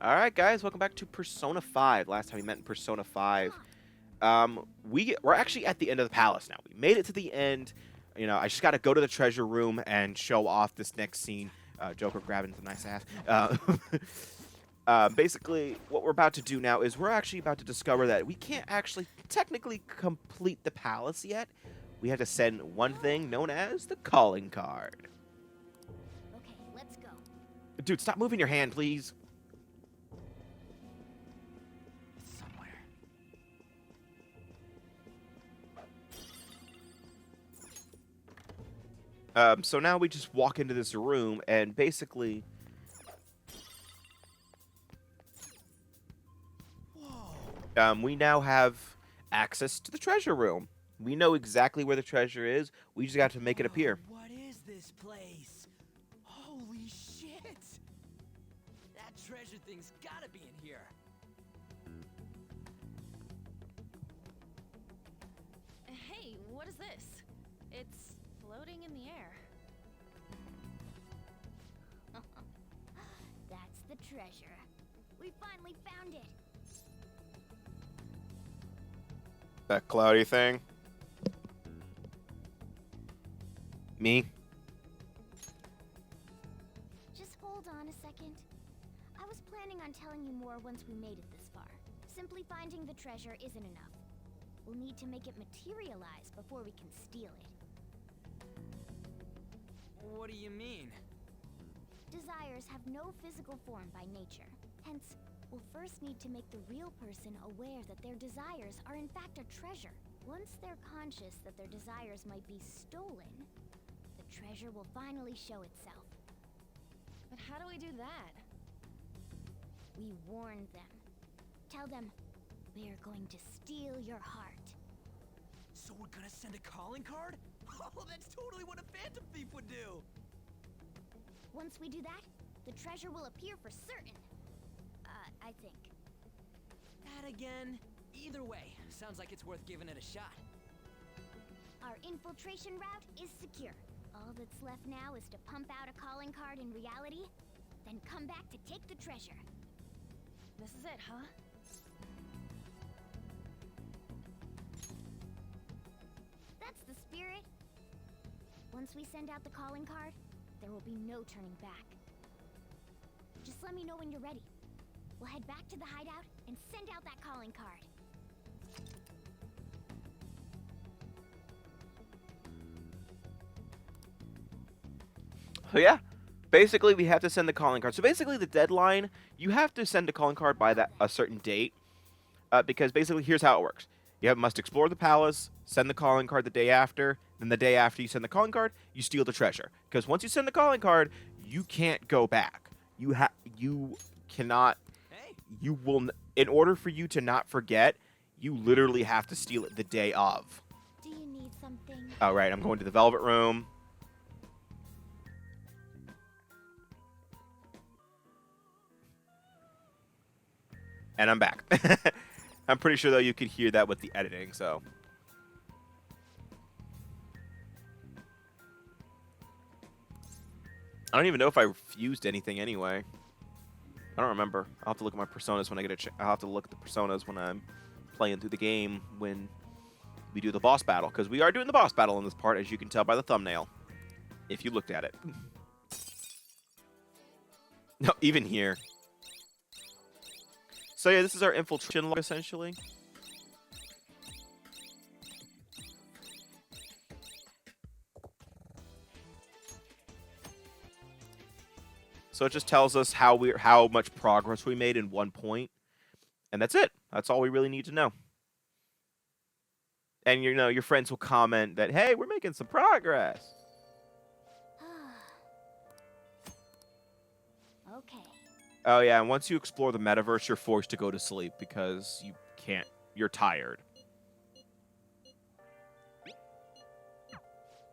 Alright guys, welcome back to Persona 5. Last time we met in Persona 5. We're actually at the end of the palace now. We made it to the end. You know, I just gotta go to the treasure room and show off this next scene. Joker grabbing the nice ass. Basically, what we're about to do now is we're actually about to discover that we can't actually technically complete the palace yet. We have to send one thing known as the calling card. Okay, let's go. Dude, stop moving your hand, please. It's somewhere. So now we just walk into this room and basically Whoa. we now have access to the treasure room. We know exactly where the treasure is. We just got to make it appear. What is this place? Holy shit! That treasure thing's gotta be in here. Hey, what is this? It's floating in the air. That's the treasure. We finally found it. That cloudy thing. Me? Just hold on a second. I was planning on telling you more once we made it this far. Simply finding the treasure isn't enough. We'll need to make it materialize before we can steal it. What do you mean? Desires have no physical form by nature. Hence, we'll first need to make the real person aware that their desires are in fact a treasure. Once they're conscious that their desires might be stolen, the treasure will finally show itself. But how do we do that? We warn them. Tell them, we're going to steal your heart. So we're gonna send a calling card? Oh, that's totally what a phantom thief would do! Once we do that, the treasure will appear for certain. I think. That again? Either way, sounds like it's worth giving it a shot. Our infiltration route is secure. All that's left now is to pump out a calling card in reality, then come back to take the treasure. This is it, huh? That's the spirit. Once we send out the calling card, there will be no turning back. Just let me know when you're ready. We'll head back to the hideout and send out that calling card. So yeah, basically we have to send the calling card. So basically the deadline, you have to send a calling card by a certain date. Because basically here's how it works. Must explore the palace, send the calling card the day after, then the day after you send the calling card, you steal the treasure. Because once you send the calling card, you can't go back. You cannot Hey, you will in order for you to not forget, you literally have to steal it the day of. Do you need something? All right, I'm going to the velvet room. And I'm back. I'm pretty sure though you could hear that with the editing, so I don't even know if I fused anything anyway. I don't remember. I'll have to look at my personas when I get a I'll have to look at the personas when I'm playing through the game when we do the boss battle, because we are doing the boss battle in this part, as you can tell by the thumbnail, if you looked at it. No, even here. So yeah, this is our infiltration log, essentially. So it just tells us how much progress we made in one point, and that's it. That's all we really need to know. And your friends will comment that, hey, we're making some progress. Okay. Oh yeah, and once you explore the metaverse, you're forced to go to sleep because you can't. You're tired.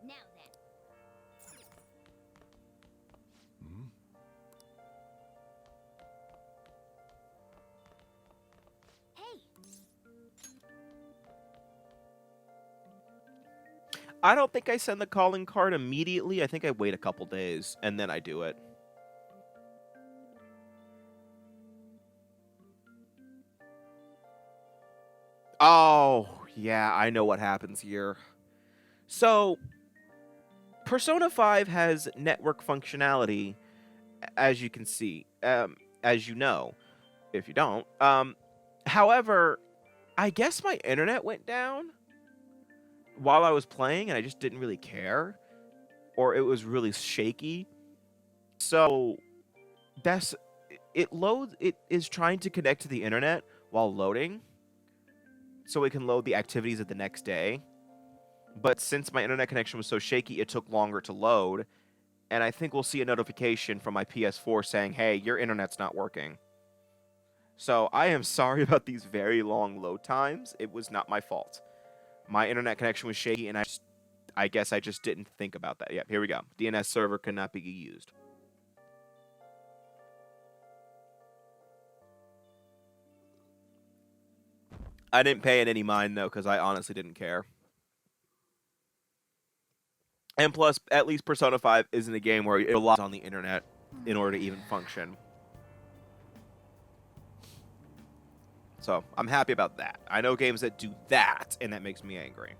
Now then. Hey, I don't think I send the calling card immediately. I think I wait a couple days and then I do it. Oh, yeah, I know what happens here. So, Persona 5 has network functionality, as you can see, as you know, if you don't. However, I guess my internet went down while I was playing, and I just didn't really care, or it was really shaky. So, that's it is trying to connect to the internet while loading, so it can load the activities of the next day. But since my internet connection was so shaky, it took longer to load, and I think we'll see a notification from my PS4 saying, "Hey, your internet's not working." So I am sorry about these very long load times. It was not my fault. My internet connection was shaky, and I guess I just didn't think about that. Yep, here we go. DNS server cannot be used. I didn't pay it any mind, though, because I honestly didn't care. And plus, at least Persona 5 isn't a game where it relies on the internet in order to even function. So, I'm happy about that. I know games that do that, and that makes me angry.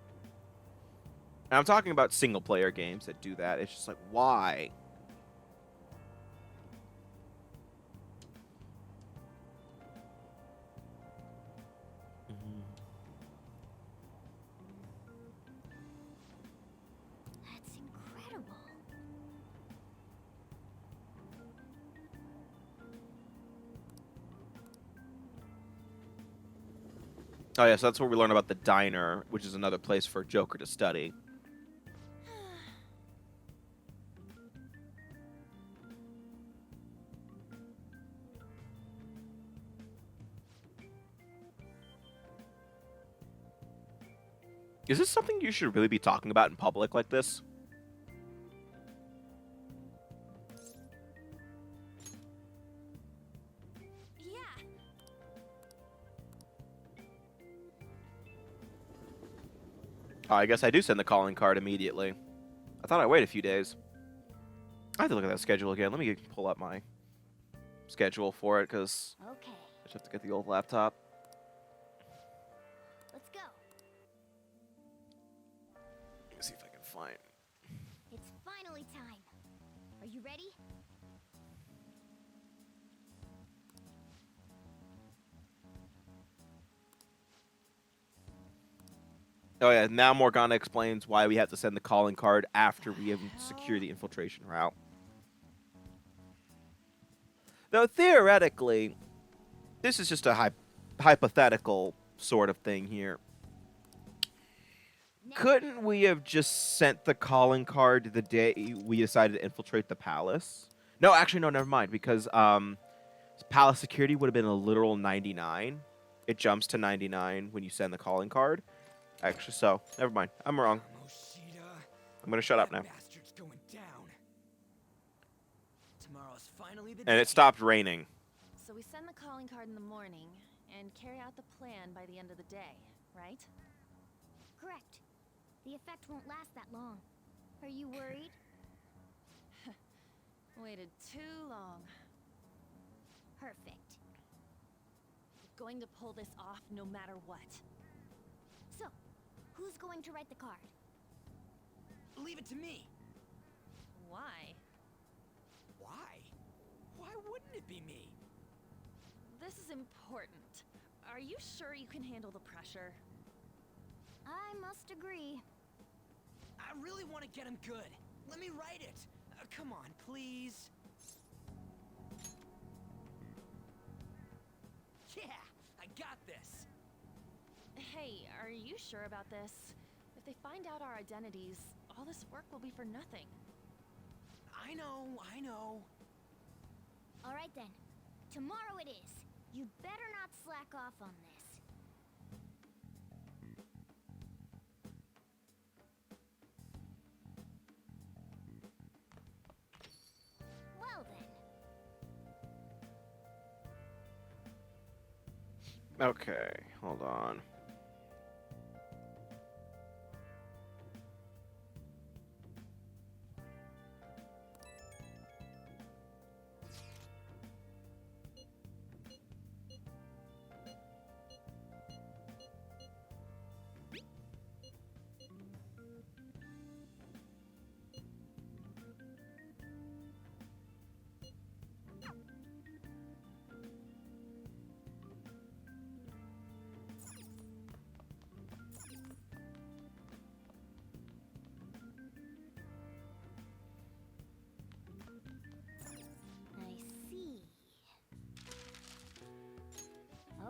And I'm talking about single-player games that do that. It's just like, why? That's incredible. Oh, yeah, so that's where we learn about the diner, which is another place for Joker to study. Is this something you should really be talking about in public like this? Yeah. Oh, I guess I do send the calling card immediately. I thought I'd wait a few days. I have to look at that schedule again. Let me pull up my schedule for it, because Okay. I just have to get the old laptop. Let's go. Let me see if I can find... It's finally time. Are you ready? Oh, yeah, now Morgana explains why we have to send the calling card after we have secured the infiltration route. Though, theoretically, this is just a hypothetical sort of thing here. Couldn't we have just sent the calling card the day we decided to infiltrate the palace? No, actually, no, never mind, because palace security would have been a literal 99. It jumps to 99 when you send the calling card. Actually, so, never mind. I'm wrong. I'm going to shut up now. Bastard's going down. Tomorrow's finally the And day. it stopped raining. So we send the calling card in the morning and carry out the plan by the end of the day, right? Correct. The effect won't last that long. Are you worried? Waited too long. Perfect. We're going to pull this off no matter what. So, who's going to write the card? Leave it to me. Why? Why? Why wouldn't it be me? This is important. Are you sure you can handle the pressure? I must agree. I really want to get him good. Let me write it. Come on, please. Yeah, I got this. Hey, are you sure about this? If they find out our identities, all this work will be for nothing. I know, I know. All right then. Tomorrow it is. You better not slack off on this. Well then. Okay, hold on.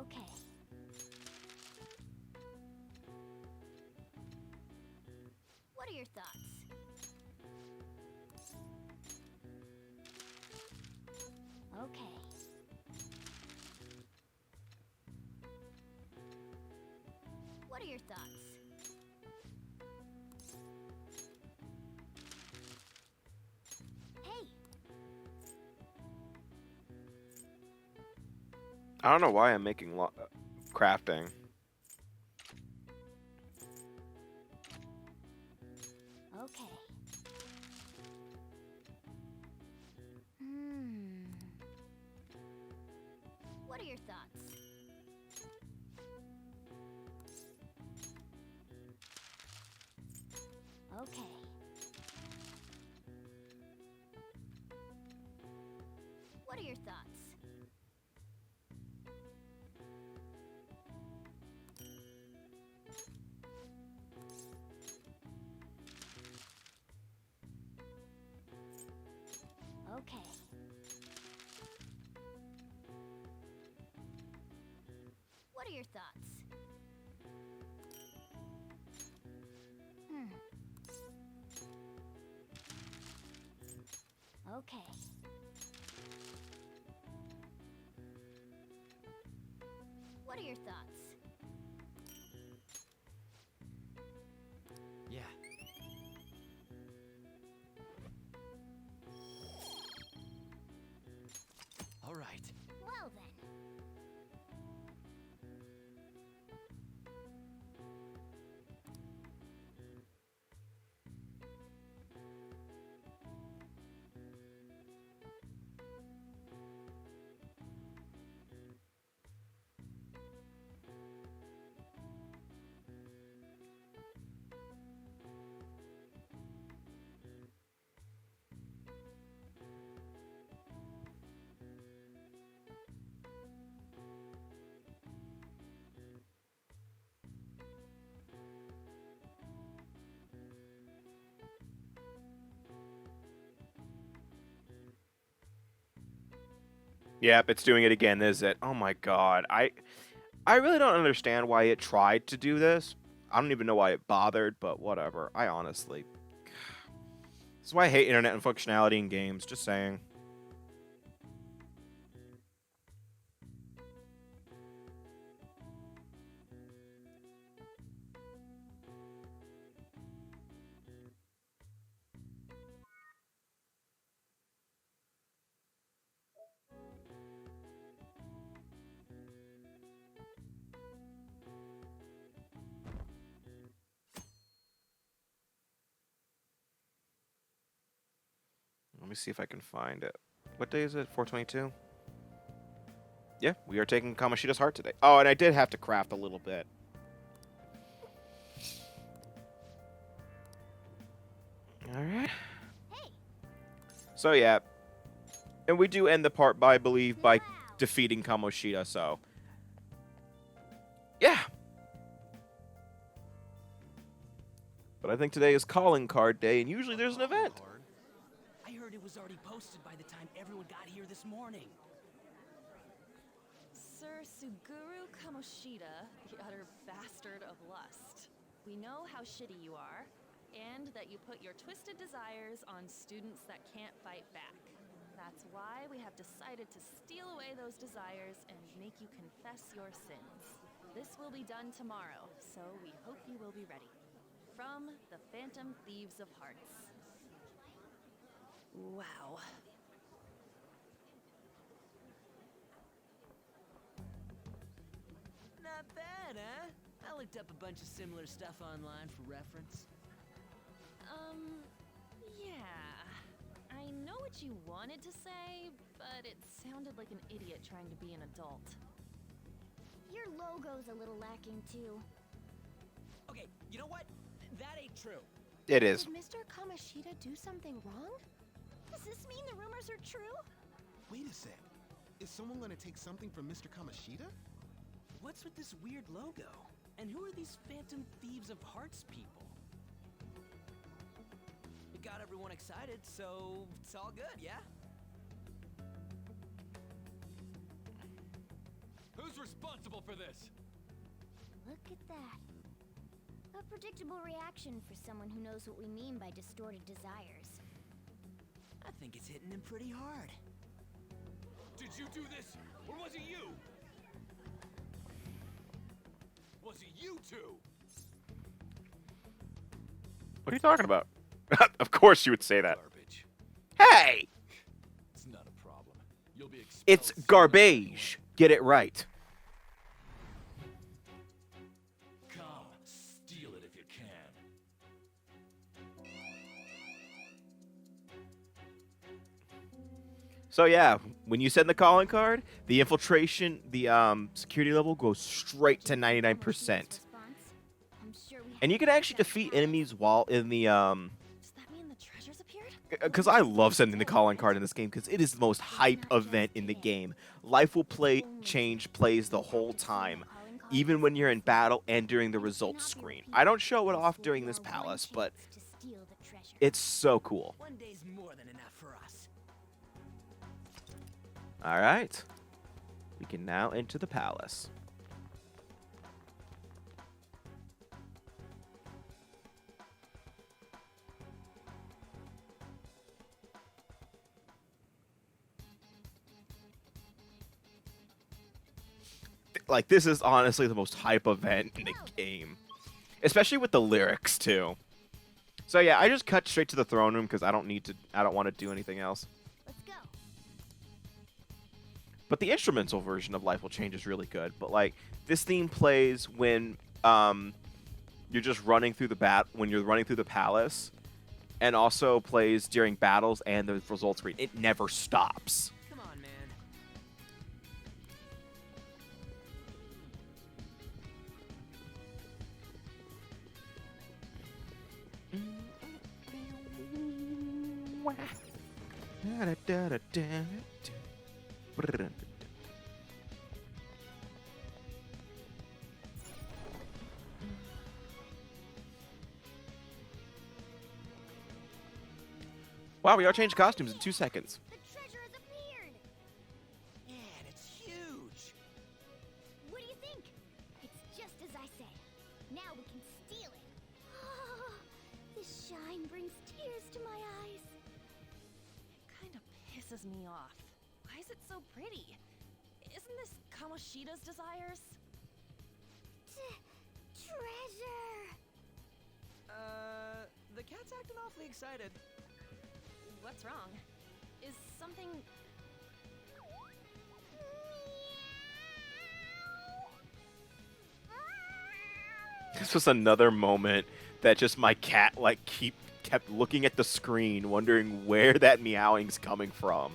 Okay. What are your thoughts? Okay. What are your thoughts? Hey, I don't know why I'm making crafting. okay. Hmm. What are your thoughts? Okay. What are your thoughts? Okay. What are your thoughts? Hmm. Okay. What are your thoughts? Yeah. All right. Well then. Yep, it's doing it again, is it? Oh my god. I really don't understand why it tried to do this. I don't even know why it bothered, but whatever. I honestly. This is why I hate internet and functionality in games, just saying. Let me see if I can find it. What day is it? 422? Yeah, we are taking Kamoshida's heart today. Oh, and I did have to craft a little bit. Alright. Hey, So, yeah. And we do end the part, by, I believe, by wow. defeating Kamoshida, so. Yeah. But I think today is calling card day, and usually there's an event. I heard it was already posted by the time everyone got here this morning. Sir Suguru Kamoshida, the utter bastard of lust. We know how shitty you are, and that you put your twisted desires on students that can't fight back. That's why we have decided to steal away those desires and make you confess your sins. This will be done tomorrow, so we hope you will be ready. From the Phantom Thieves of Hearts. Wow. Not bad, huh? I looked up a bunch of similar stuff online for reference. Yeah. I know what you wanted to say, but it sounded like an idiot trying to be an adult. Your logo's a little lacking too. Okay, you know what? That ain't true. It is. Did Mr. Kamoshida do something wrong? Does this mean the rumors are true? Wait a sec. Is someone gonna take something from Mr. Kamoshida? What's with this weird logo? And who are these Phantom Thieves of Hearts people? It got everyone excited, so it's all good, yeah? Who's responsible for this? Look at that. A predictable reaction for someone who knows what we mean by distorted desires. I think it's hitting him pretty hard. Did you do this, or was it you? Was it you two? What are you talking about? Of course you would say that. Garbage. Hey! It's not a problem. You'll be expelled It's soon. garbage. Get it right. Come, steal it if you can. So yeah, when you send the calling card, the infiltration, the security level goes straight to 99%. Response? I'm sure we And you can actually defeat enemies while in the Does that mean the treasures appeared? because I love sending the calling card in this game because it is the most hype event in the game. Life will change plays the whole time, even when you're in battle and during the results screen. I don't show it off during this palace, but it's so cool. One day's more than enough for us. All right, we can now enter the palace. Like, this is honestly the most hype event in the game. Especially with the lyrics, too. So yeah, I just cut straight to the throne room because I don't want to do anything else. Let's go. But the instrumental version of Life Will Change is really good. But like, this theme plays when you're just running through when you're running through the palace, and also plays during battles and the results screen. It never stops. Come on, man. Wow, we all changed costumes in 2 seconds. The treasure has appeared. Man, it's huge. What do you think? It's just as I said. Now we can steal it. This shine brings tears to my eyes. Kind of pisses me off. Why is it so pretty? Isn't this Kamoshida's desires? Treasure. The cat's acting awfully excited. What's wrong? Is something... This was another moment that just my cat like kept looking at the screen, wondering where that meowing's coming from.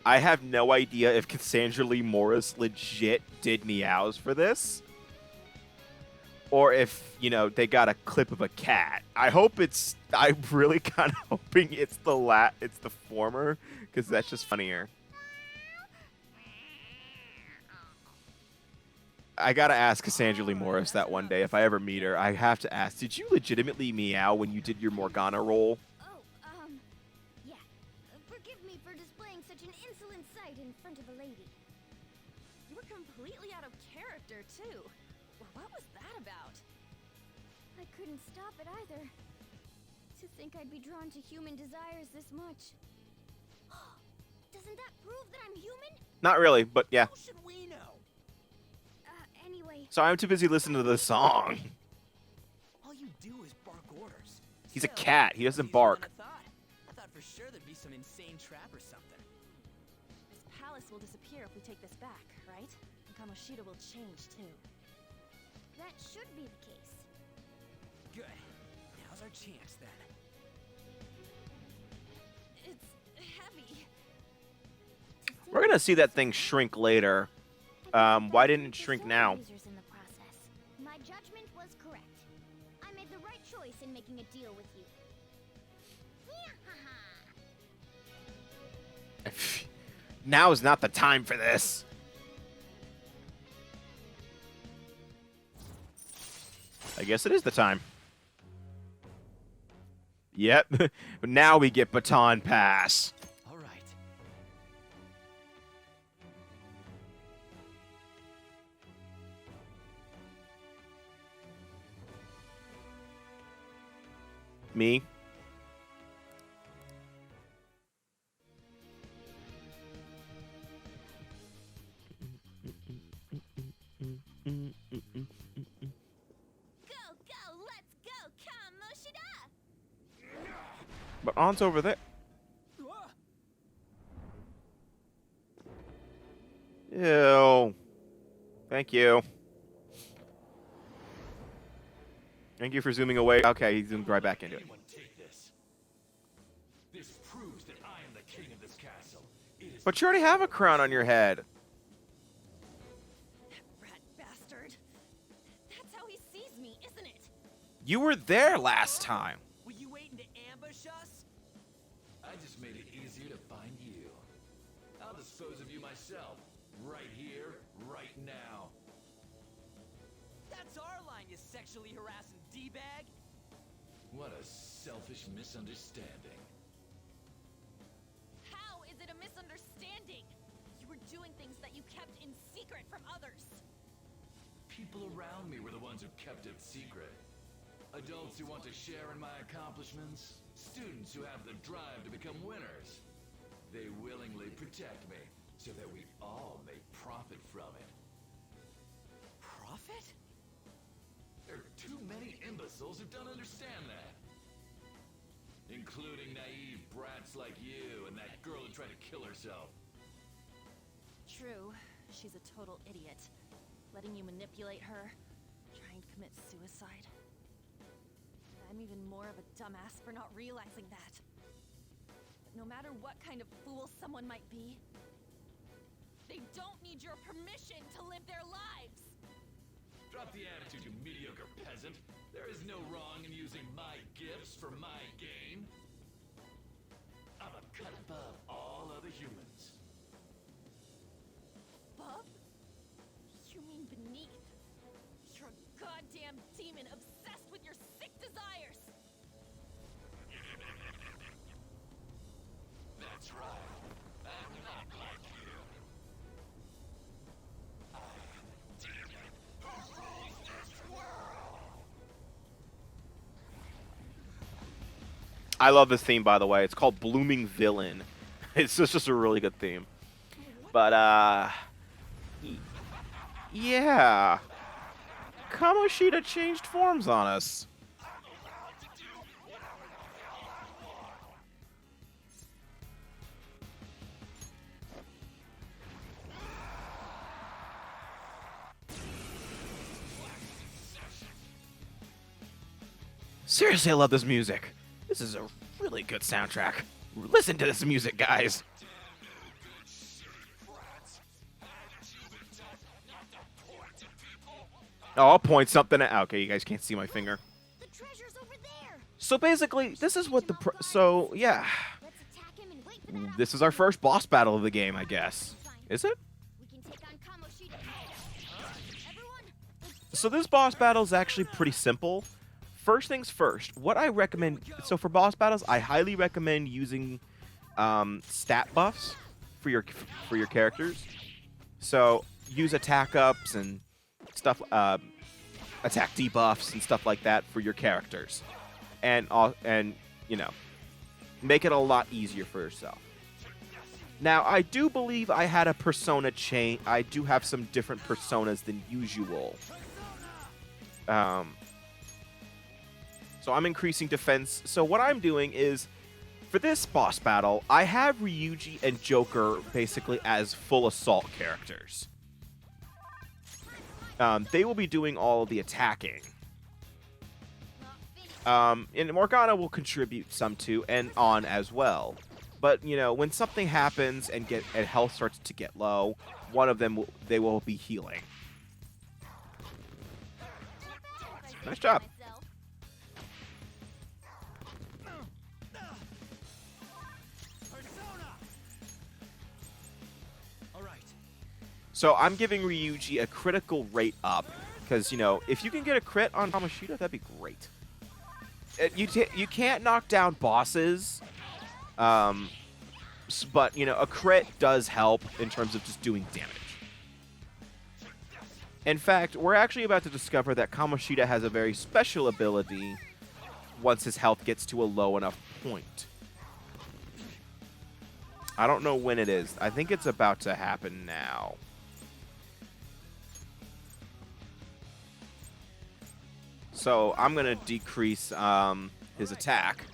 I have no idea if Cassandra Lee Morris legit did meows for this, or if, you know, they got a clip of a cat. I'm really kind of hoping it's the former, because that's just funnier. I gotta ask Cassandra Lee Morris that one day if I ever meet her. I have to ask, did you legitimately meow when you did your Morgana role? Oh, yeah. Forgive me for displaying such an insolent sight in front of a lady. You were completely out of character, too. What was that about? I couldn't stop it either. To think I'd be drawn to human desires this much. Doesn't that prove that I'm human? Not really, but yeah. How should we know? Anyway. So I'm too busy listening to the song. All you do is bark orders. He's a Still, cat. He doesn't easier than bark. I thought for sure there'd be some insane trap or something. This palace will disappear if we take this back, right? And Kamoshida will change, too. That should be the case. Good. Now's our chance then. It's heavy. We're gonna see that thing shrink later. Why didn't it shrink now? Users in the process. My judgment was correct. I made the right choice in making a deal with you. Now is not the time for this. I guess it is the time. Yep. Now we get baton pass. All right. Me. Go, go, let's go, Kamoshida! But On's over there. Ew. Thank you. Thank you for zooming away. Okay, he zoomed right back into it. Anyone take this? This proves that I am the king of this castle. It is But you already have a crown on your head. Rat bastard. That's how he sees me, isn't it? You were there last time. Were you waiting to ambush us? I just made it easier to find you. I'll dispose of you myself. Right here, right now. That's our line, you sexually harassing D-bag. What a selfish misunderstanding. How is it a misunderstanding? You were doing things that you kept in secret from others. People around me were the ones who kept it secret. Adults who want to share in my accomplishments. Students who have the drive to become winners. They willingly protect me so that we all may profit from it. Profit? There are too many imbeciles who don't understand that. Including naive brats like you and that girl who tried to kill herself. True, she's a total idiot. Letting you manipulate her, trying to commit suicide. I'm even more of a dumbass for not realizing that. But no matter what kind of fool someone might be, they don't need your permission to live their lives! Drop the attitude, you mediocre peasant. There is no wrong in using my gifts for my gain. I'm a cut above all other humans. Above? You mean beneath? You're a goddamn demon obsessed with your sick desires! That's right. I'm not like you. I am a demon who rules this world. I love this theme, by the way. It's called Blooming Villain. It's just a really good theme. But, yeah. Kamoshida changed forms on us. Seriously, I love this music. This is a really good soundtrack. Listen to this music, guys. Oh, I'll point something at. Okay, you guys can't see my finger. The treasure's over there! So basically, this is what the. So, yeah. Let's attack him and wait for the This is our first boss battle of the game, I guess. Is it? We can take on Kamoshida. Everyone, So this boss battle is actually pretty simple. First things first, what I recommend, so for boss battles, I highly recommend using stat buffs for your characters. So use attack ups and stuff, attack debuffs and stuff like that for your characters, and you know, make it a lot easier for yourself. Now, I do believe I had a persona change. I do have some different personas than usual. So I'm increasing defense. So what I'm doing is, for this boss battle, I have Ryuji and Joker basically as full assault characters. They will be doing all of the attacking. And Morgana will contribute some too, and On as well. But, you know, when something happens and health starts to get low, one of them they will be healing. Nice job. So I'm giving Ryuji a critical rate up, because, you know, if you can get a crit on Kamoshida, that'd be great. You can't knock down bosses, but, you know, a crit does help in terms of just doing damage. In fact, we're actually about to discover that Kamoshida has a very special ability once his health gets to a low enough point. I don't know when it is. I think it's about to happen now. So I'm going to decrease his attack.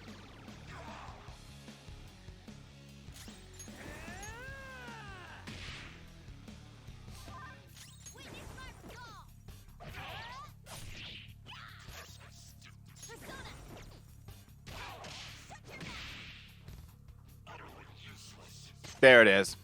There it is.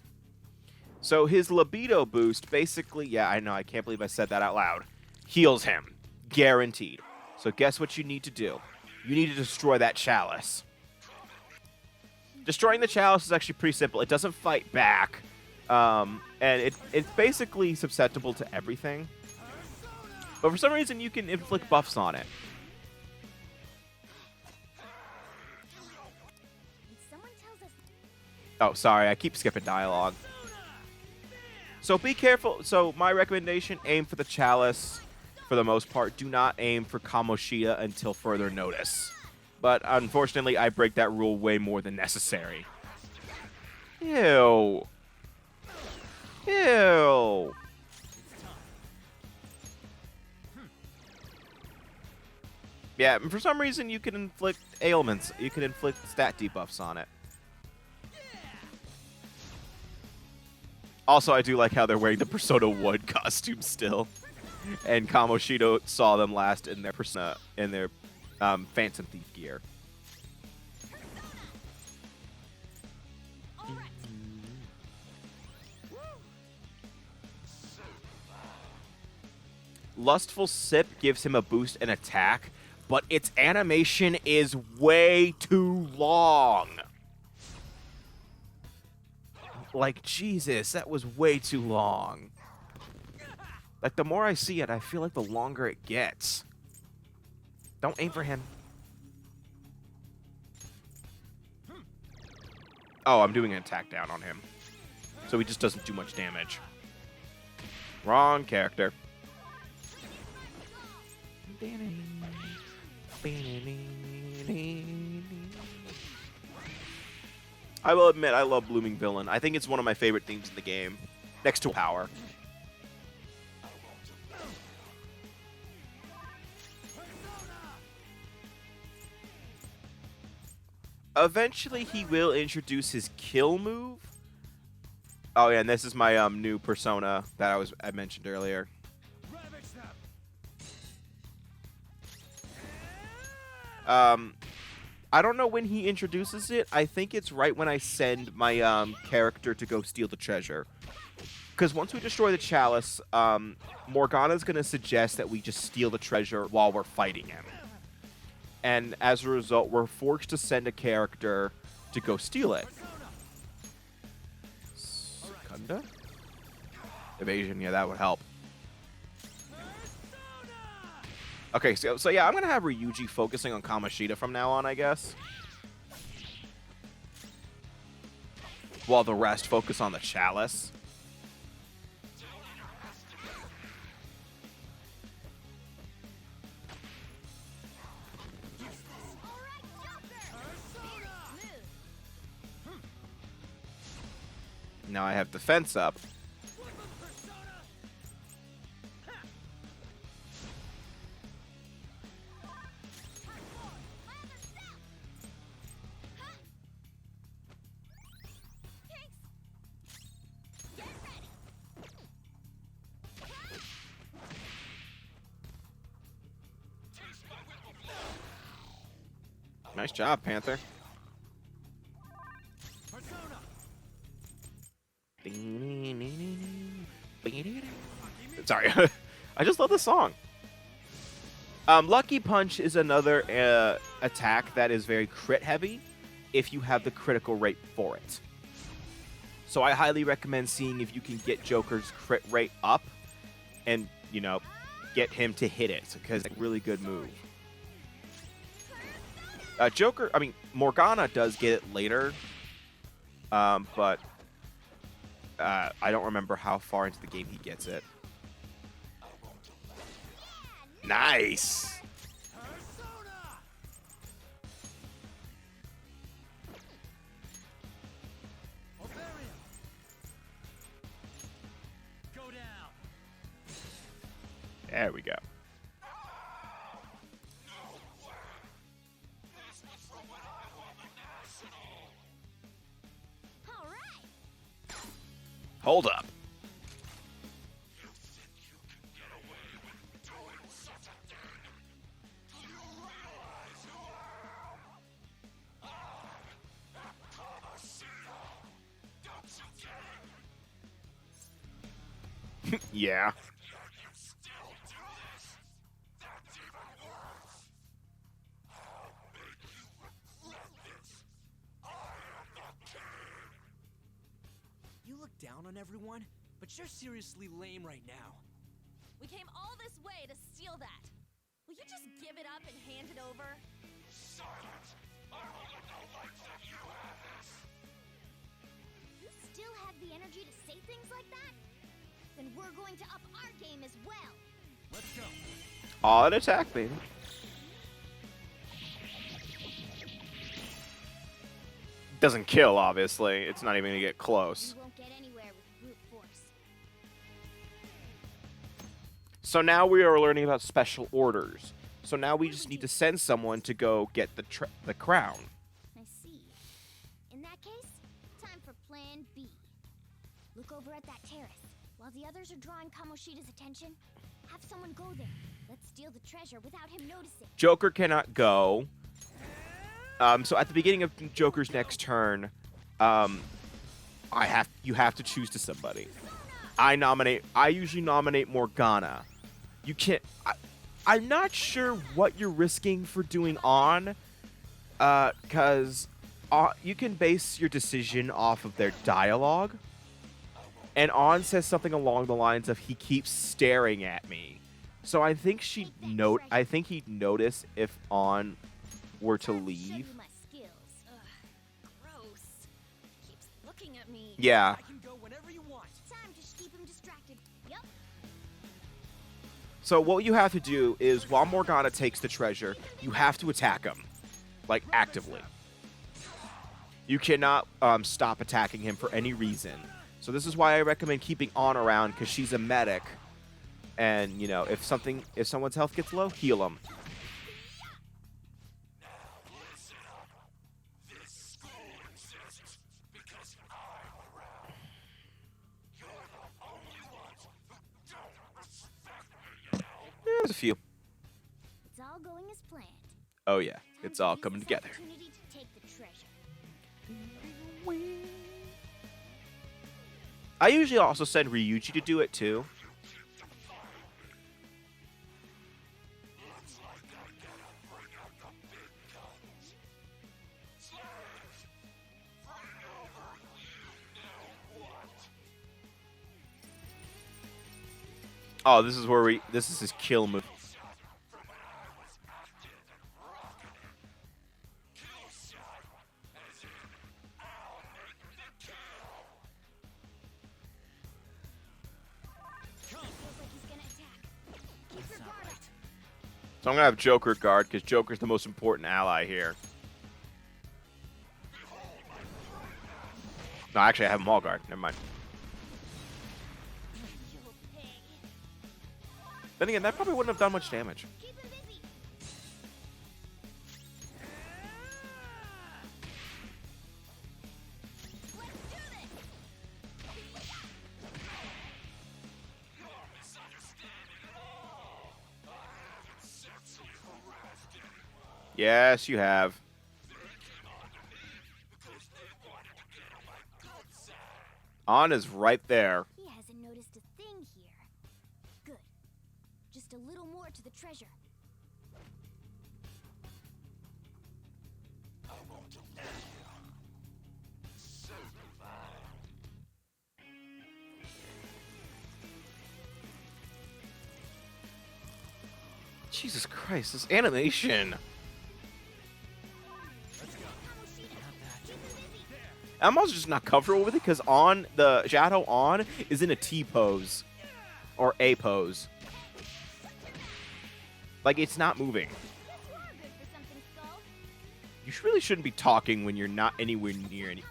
So his libido boost basically, yeah, I know, I can't believe I said that out loud, heals him. Guaranteed. So guess what you need to do? You need to destroy that chalice. Destroying the chalice is actually pretty simple. It doesn't fight back. And it's basically susceptible to everything. But for some reason, you can inflict buffs on it. Someone tells us Oh, sorry, I keep skipping dialogue. So be careful. So my recommendation, aim for the chalice for the most part. Do not aim for Kamoshida until further notice. But unfortunately, I break that rule way more than necessary. Ew. Ew. Yeah, and for some reason, you can inflict ailments. You can inflict stat debuffs on it. Also, I do like how they're wearing the Persona 1 costume still. And Kamoshida saw them last in their Persona, in their Phantom Thief gear. Lustful Sip gives him a boost in attack, but its animation is way too long. Like, Jesus, that was way too long. Like, the more I see it, I feel like the longer it gets. Don't aim for him. Oh, I'm doing an attack down on him. So he just doesn't do much damage. Wrong character. I will admit, I love Blooming Villain. I think it's one of my favorite themes in the game, next to Power. Eventually, he will introduce his kill move. Oh yeah, and this is my new persona that I mentioned earlier. I don't know when he introduces it. I think it's right when I send my character to go steal the treasure. Because once we destroy the chalice, Morgana's going to suggest that we just steal the treasure while we're fighting him. And as a result, we're forced to send a character to go steal it. Secunda? Evasion, yeah, that would help. Okay, so yeah, I'm going to have Ryuji focusing on Kamoshida from now on, I guess. While the rest focus on the chalice. Now I have defense up. Nice job, Panther. Sorry, I just love the song. Lucky Punch is another attack that is very crit heavy if you have the critical rate for it. So I highly recommend seeing if you can get Joker's crit rate up and, you know, get him to hit it, because it's a really good move. Morgana does get it later, but I don't remember how far into the game he gets it. Nice! There we go. All right. Hold up. Yeah. You look down on everyone, but you're seriously lame right now. We came all this way to steal that. Will you just give it up and hand it over? You still have the energy to say things like that? Then we're going to up our game as well. Let's go. All an attack, baby. Doesn't kill, obviously. It's not even gonna get close. We won't get anywhere with brute force. So now we are learning about special orders. So now we just need to send someone to go get the crown. I see. In that case, time for Plan B. Look over at that terrace. While the others are drawing Kamoshida's attention, have someone go there. Let's steal the treasure without him noticing. Joker cannot go. So at the beginning of Joker's next turn, you have to choose to somebody. I usually nominate Morgana. You can't. I'm not sure what you're risking for doing on, because you can base your decision off of their dialogue. And On says something along the lines of "he keeps staring at me," so I think I think he'd notice if On were to Time show leave. you my skills. Ugh, gross. Keeps looking at me. Yeah. I can go whenever you want. Time to just keep him distracted. Yup. So what you have to do is, while Morgana takes the treasure, you have to attack him, like actively. You cannot stop attacking him for any reason. So this is why I recommend keeping On around, because she's a medic, and you know if someone's health gets low, heal them. There's a few. It's all going as planned. Oh yeah, Time it's to all use coming this together. opportunity to take the treasure. I usually also send Ryuji to do it too. Oh, this is his kill move. Feels like he's gonna attack. Keep your guard up. So I'm gonna have Joker guard, because Joker's the most important ally here. No, actually I have them all guard. Never mind. You'll pay. Then again, that probably wouldn't have done much damage. Keep him busy. Let's do this. Yes, you have. On is right there. He hasn't noticed a thing here. Good. Just a little more to the treasure. Jesus Christ, this animation. I'm also just not comfortable with it, because On the Shadow On is in a T pose or A pose. Like, it's not moving. You are good for something, Skull. You really shouldn't be talking when you're not anywhere near any.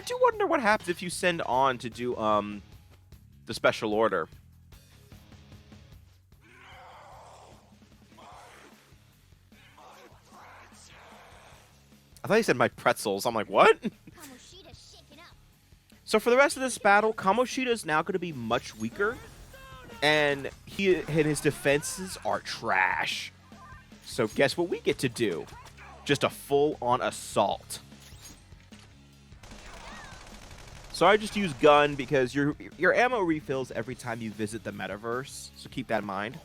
do wonder what happens if you send on to do the special order. I thought he said my pretzels. I'm like, what? Kamoshida's shaken up. So for the rest of this battle, Kamoshida is now going to be much weaker, and his defenses are trash. So guess what we get to do? Just a full-on assault. So I just use gun because your ammo refills every time you visit the metaverse. So keep that in mind.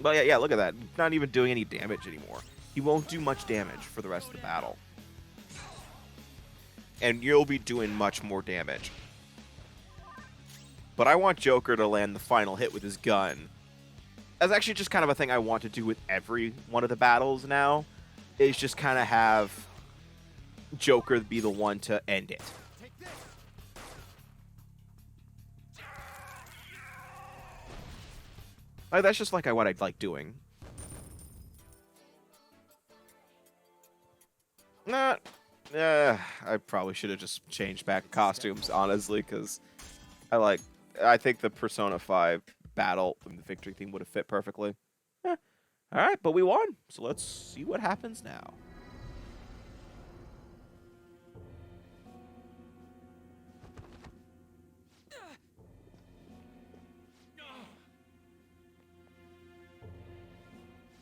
But yeah, look at that. Not even doing any damage anymore. He won't do much damage for the rest of the battle. And you'll be doing much more damage. But I want Joker to land the final hit with his gun. That's actually just kind of a thing I want to do with every one of the battles now. Is just kind of have Joker be the one to end it. Like, that's just like what I like doing. I probably should have just changed back costumes, honestly, because I think the Persona 5 battle and the victory theme would have fit perfectly. All right, but we won, so let's see what happens now.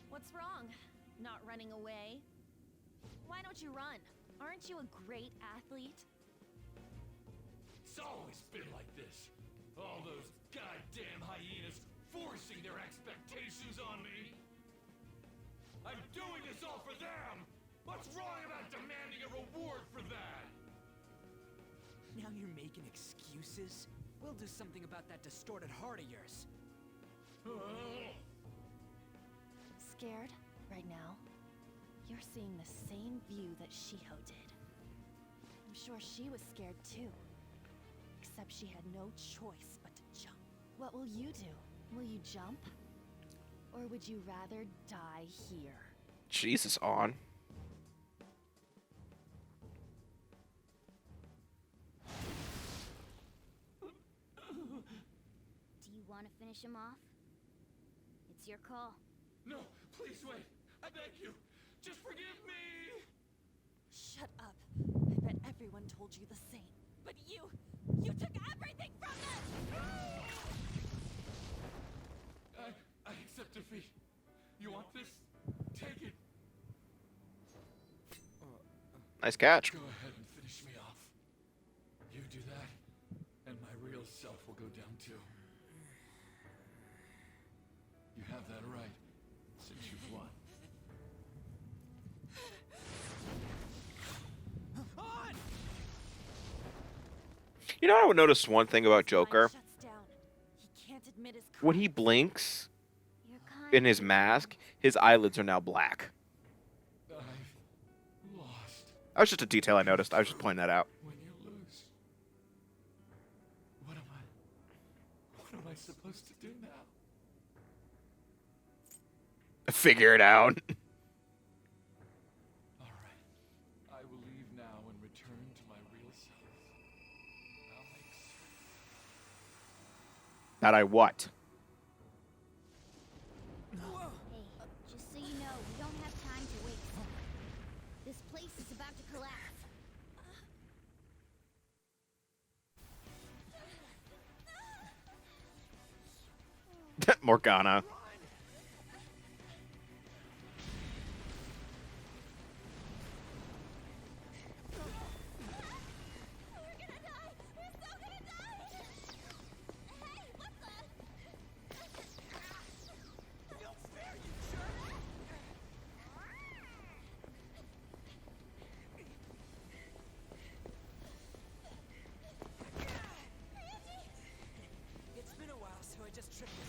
What's wrong? Not running away? Why don't you run? Aren't you a great athlete? It's always been like this. All those goddamn hyenas forcing their expectations on me. I'm doing this all for them. What's wrong about demanding a reward for that? Now you're making excuses? We'll do something about that distorted heart of yours. Scared right now? You're seeing the same view that Shiho did. I'm sure she was scared too. Except she had no choice but to jump. What will you do? Will you jump? Or would you rather die here? Jesus, on. Do you want to finish him off? It's your call. No, please wait. I beg you. Just forgive me. Shut up. I bet everyone told you the same. But you took everything from them! I accept defeat. You want this? Take it. Nice catch. Go ahead and finish me off. You do that, and my real self will go down too. You have that right, since you've won. You know, I would notice one thing about Joker. Shuts down. He can't admit his When he crimes. blinks You're kind in his mask, his eyelids are now black. I've lost. That was just a detail I noticed. I was just pointing that out. When you lose, what am I supposed to do now? Figure it out. All right. I will leave now and return to my real self. I'll make certain. That I what? Hey, just so you know, we don't have time to waste. This place is about to collapse. Morgana. It's been a while, so I just tripped this.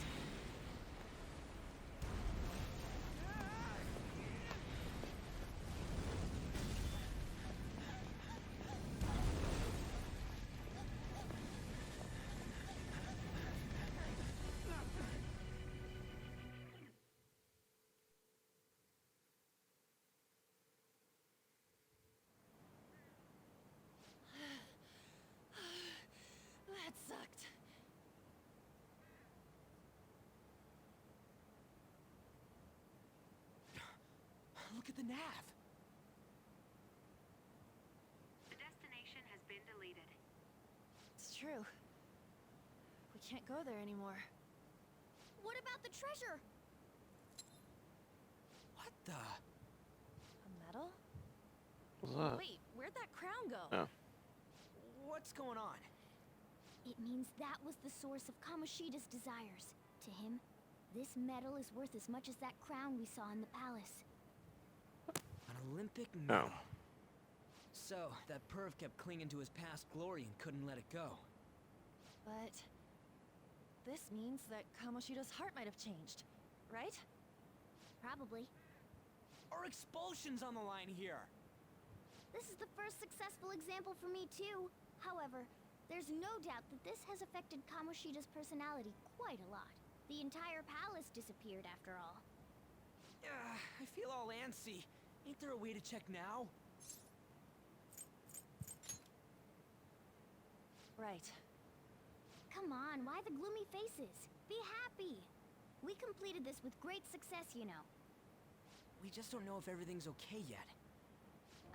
the nav? The destination has been deleted. It's true. We can't go there anymore. What about the treasure? What the? A medal? What's that? Wait, where'd that crown go? Oh. What's going on? It means that was the source of Kamoshida's desires. To him, this medal is worth as much as that crown we saw in the palace. An Olympic No. medal. So, that perv kept clinging to his past glory and couldn't let it go. But this means that Kamoshida's heart might have changed, right? Probably. Our expulsion's on the line here. This is the first successful example for me, too. However, there's no doubt that this has affected Kamoshida's personality quite a lot. The entire palace disappeared, after all. I feel all antsy. Ain't there a way to check now? Right. Come on, why the gloomy faces? Be happy! We completed this with great success, you know. We just don't know if everything's okay yet.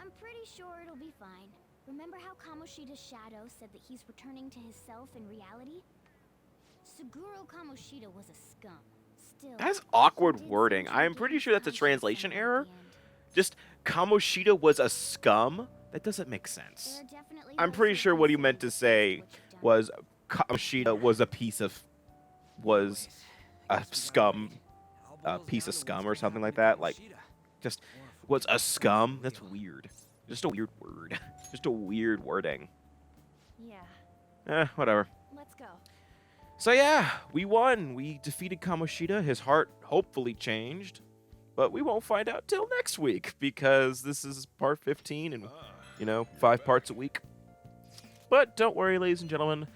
I'm pretty sure it'll be fine. Remember how Kamoshida's shadow said that he's returning to his self in reality? Suguro Kamoshida was a scum. Still, That's he awkward did wording. seem to I'm pretty gain sure that's a conscience translation somewhere at error. the end. Just Kamoshida was a scum? That doesn't make sense. There are definitely I'm pretty those sure who what he consider meant to this say what you've done. was Kamoshida was a piece of was a Anyways, I guess we scum, gotta wait. All boils piece down of to scum what's or gonna something like happen to that. Like, Kamoshida. just Or if was we a just scum. for That's real. weird. Just a weird word. Just a weird wording. Yeah, Whatever. let's go. So yeah, we won. We defeated Kamoshida. His heart hopefully changed. But we won't find out till next week because this is part 15 and, 5 parts a week. But don't worry, ladies and gentlemen.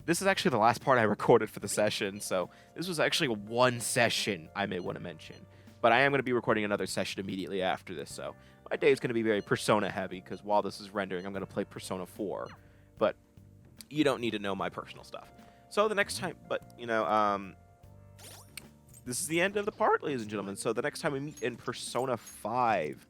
This is actually the last part I recorded for the session. So this was actually one session I may want to mention. But I am going to be recording another session immediately after this. So my day is going to be very Persona heavy because while this is rendering, I'm going to play Persona 4. But you don't need to know my personal stuff. So the next time, this is the end of the part, ladies and gentlemen. So the next time we meet in Persona 5,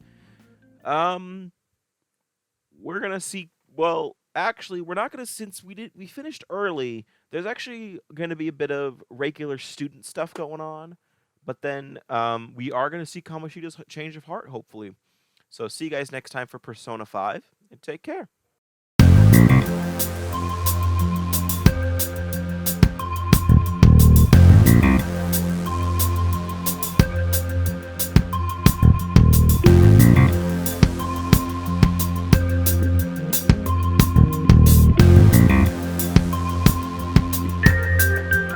we're gonna see. Well, actually, we're not gonna, since we finished early. There's actually gonna be a bit of regular student stuff going on, but then we are gonna see Kamoshida's change of heart, hopefully. So see you guys next time for Persona 5, and take care.